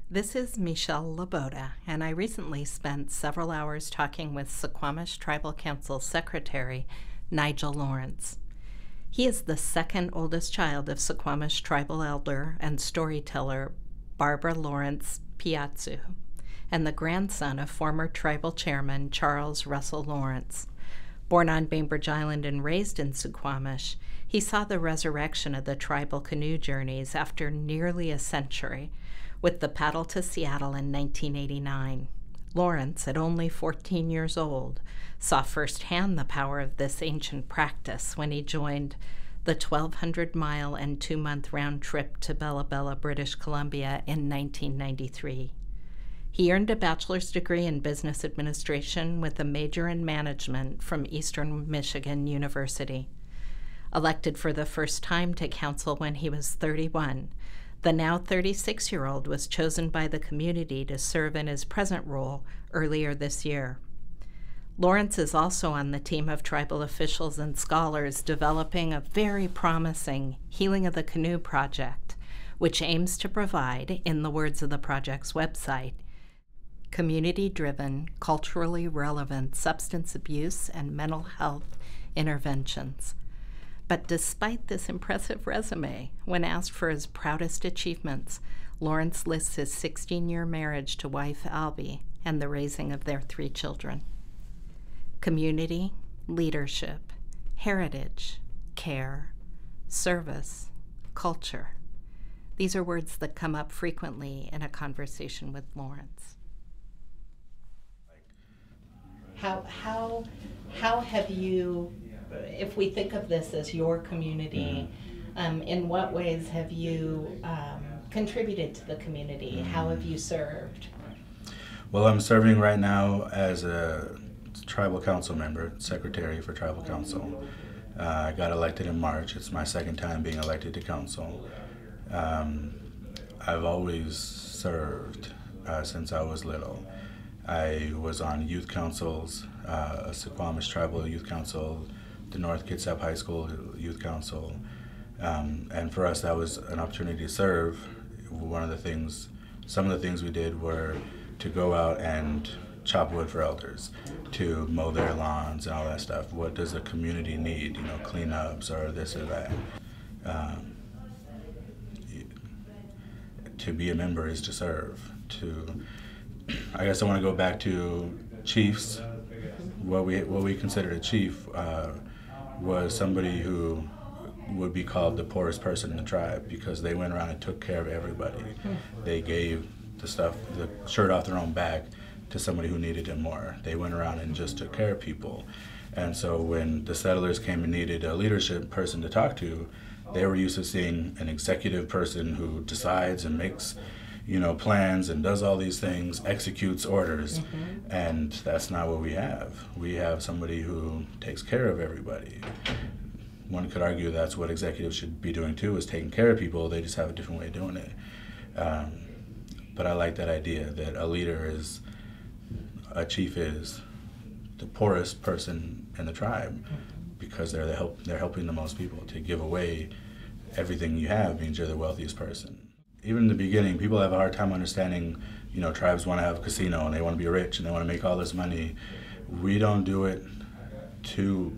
This is Michelle Laboda, and I recently spent several hours talking with Suquamish Tribal Council Secretary Nigel Lawrence. He is the second oldest child of Suquamish tribal elder and storyteller Barbara Lawrence Piatsu, and the grandson of former tribal chairman Charles Russell Lawrence. Born on Bainbridge Island and raised in Suquamish, he saw the resurrection of the tribal canoe journeys after nearly a century, with the paddle to Seattle in 1989. Lawrence, at only 14 years old, saw firsthand the power of this ancient practice when he joined the 1,200-mile and 2-month round trip to Bella Bella, British Columbia in 1993. He earned a bachelor's degree in business administration with a major in management from Eastern Michigan University. Elected for the first time to council when he was 31, the now 36-year-old was chosen by the community to serve in his present role earlier this year. Lawrence is also on the team of tribal officials and scholars developing a very promising Healing of the Canoe project, which aims to provide, in the words of the project's website, community-driven, culturally relevant substance abuse and mental health interventions. But despite this impressive resume, when asked for his proudest achievements, Lawrence lists his 16-year marriage to wife Albie and the raising of their 3 children. Community, leadership, heritage, care, service, culture. These are words that come up frequently in a conversation with Lawrence. How have you, if we think of this as your community, in what ways have you contributed to the community? How have you served? Well, I'm serving right now as a tribal council member, secretary for tribal council. I got elected in March. It's my second time being elected to council. I've always served since I was little. I was on youth councils, Suquamish Tribal Youth Council, the North Kitsap High School Youth Council, and for us that was an opportunity to serve. Some of the things we did were to go out and chop wood for elders, to mow their lawns and all that stuff. What does the community need? Cleanups or this or that. To be a member is to serve. I guess I want to go back to chiefs. What we considered a chief was somebody who would be called the poorest person in the tribe because they went around and took care of everybody. They gave the shirt off their own back to somebody who needed it more. They went around and just took care of people. And so when the settlers came and needed a leadership person to talk to, they were used to seeing an executive person who decides and makes plans and does all these things, executes orders, and that's not what we have. We have somebody who takes care of everybody. One could argue that's what executives should be doing too, is taking care of people. They just have a different way of doing it. But I like that idea that a chief is the poorest person in the tribe because they're helping the most people. To give away everything you have means you're the wealthiest person. Even in the beginning, people have a hard time understanding, tribes want to have a casino and they want to be rich and they want to make all this money. We don't do it to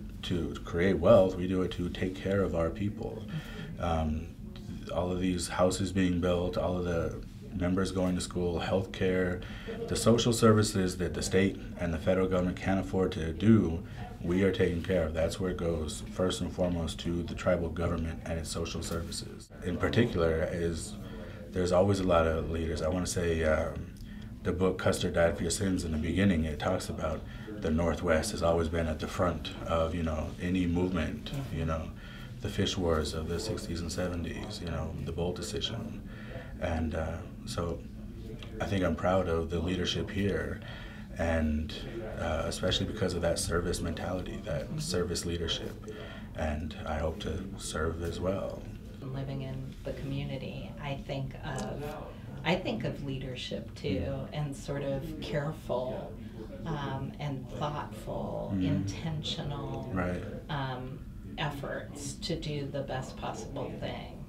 create wealth, we do it to take care of our people. All of these houses being built, all of the members going to school, health care, the social services that the state and the federal government can't afford to do, we are taking care of. That's where it goes first and foremost to the tribal government and its social services. In particular, there's always a lot of leaders. I want to say the book Custer Died for Your Sins, in the beginning it talks about the Northwest has always been at the front of any movement, the fish wars of the 60s and 70s, the Bolt decision. And so I think I'm proud of the leadership here, and especially because of that service mentality, that service leadership, and I hope to serve as well. Living in the community, I think of leadership too, and sort of careful and thoughtful, intentional efforts to do the best possible thing.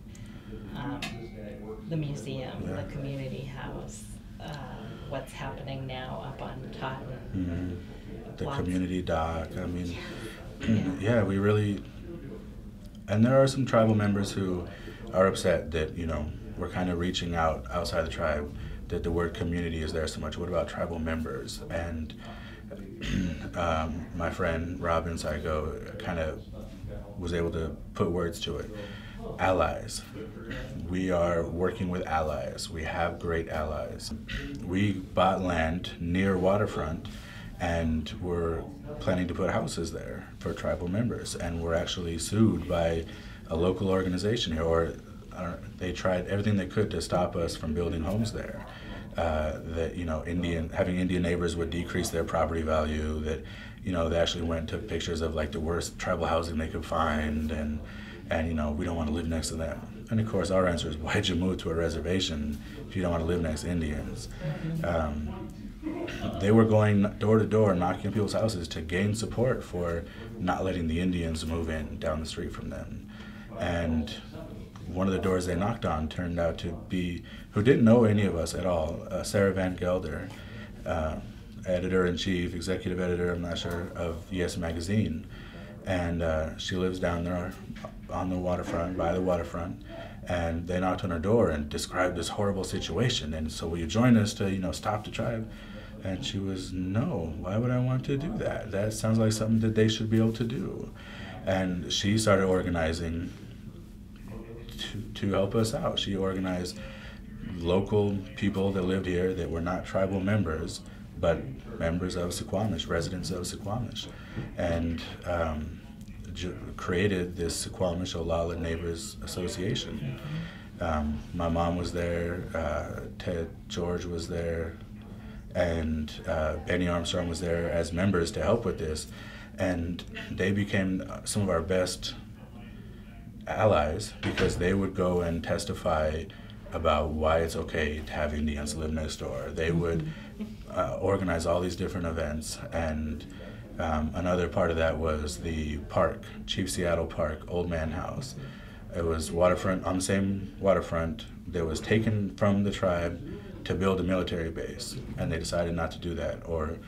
the museum, the community house, what's happening now up on Totten. The community dock. I mean, yeah, we really, and there are some tribal members who are upset that, we're kind of reaching out outside the tribe, that the word community is there so much. What about tribal members? And my friend Robin Saigo kind of was able to put words to it. Allies. We are working with allies. We have great allies. We bought land near waterfront, and we're planning to put houses there for tribal members. And we're actually sued by a local organization here, or they tried everything they could to stop us from building homes there. That having Indian neighbors would decrease their property value. That they actually went and took pictures of like the worst tribal housing they could find, and we don't want to live next to them. And of course, our answer is, why'd you move to a reservation if you don't want to live next to Indians? They were going door to door, knocking on people's houses to gain support for not letting the Indians move in down the street from them. And one of the doors they knocked on turned out to be, who didn't know any of us at all, Sarah Van Gelder, editor-in-chief, executive editor, I'm not sure, of Yes Magazine. And she lives down there on the waterfront, by the waterfront. And they knocked on her door and described this horrible situation. And so, will you join us to, stop the tribe? And she was, no, why would I want to do that? That sounds like something that they should be able to do. And she started organizing to help us out. She organized local people that lived here that were not tribal members, but members of Suquamish, residents of Suquamish, and created this Suquamish Olala Neighbors Association. My mom was there, Ted George was there, and Benny Armstrong was there as members to help with this, and they became some of our best allies because they would go and testify about why it's okay to have Indians live next door. They would organize all these different events, and another part of that was the park, Chief Seattle Park, Old Man House. It was waterfront, on the same waterfront that was taken from the tribe to build a military base, and they decided not to do that, or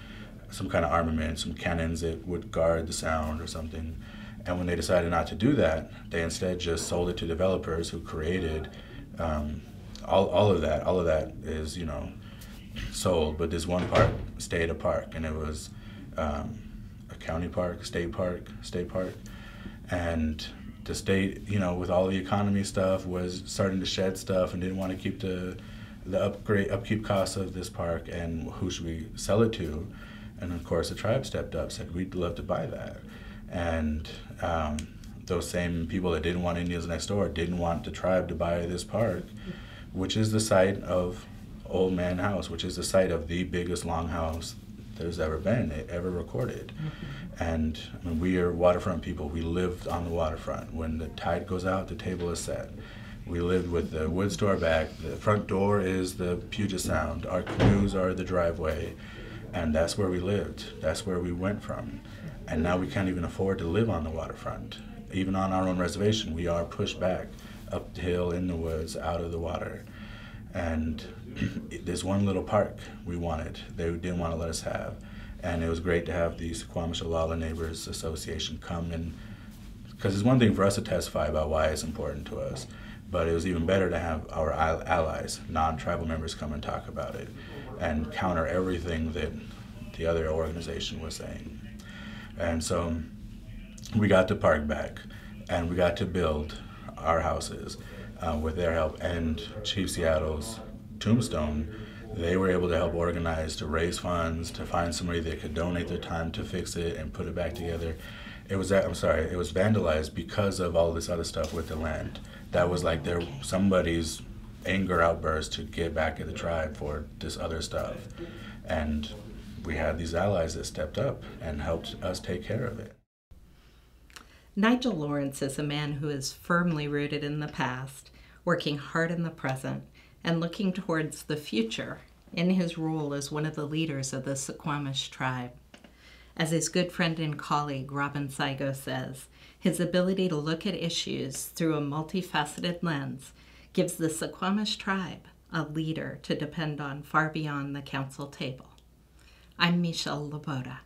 some kind of armament, some cannons that would guard the sound or something. And when they decided not to do that, they instead just sold it to developers who created all of that. All of that is, sold, but this one park stayed a park, and it was a county park, state park, and the state, with all the economy stuff, was starting to shed stuff and didn't want to keep the upkeep costs of this park, and who should we sell it to? And of course, the tribe stepped up, said, we'd love to buy that. And those same people that didn't want Indians next door didn't want the tribe to buy this park, which is the site of Old Man House, which is the site of the biggest longhouse there's ever been, ever recorded. And we are waterfront people. We lived on the waterfront. When the tide goes out, the table is set. We lived with the wood store back. The front door is the Puget Sound. Our canoes are the driveway. And that's where we lived. That's where we went from. And now we can't even afford to live on the waterfront. Even on our own reservation, we are pushed back up the hill, in the woods, out of the water. And there's one little park we wanted, they didn't want to let us have. And it was great to have the Suquamish Olala Neighbors Association come in, because it's one thing for us to testify about why it's important to us, but it was even better to have our allies, non-tribal members, come and talk about it and counter everything that the other organization was saying. And so we got the park back, and we got to build our houses with their help. And Chief Seattle's tombstone, they were able to help organize, to raise funds, to find somebody that could donate their time to fix it and put it back together. It was vandalized because of all this other stuff with the land. That was like somebody's anger outburst to get back at the tribe for this other stuff. And we had these allies that stepped up and helped us take care of it. Nigel Lawrence is a man who is firmly rooted in the past, working hard in the present, and looking towards the future in his role as one of the leaders of the Suquamish tribe. As his good friend and colleague Robin Saigo says, his ability to look at issues through a multifaceted lens gives the Suquamish tribe a leader to depend on far beyond the council table. I'm Michelle Laboda.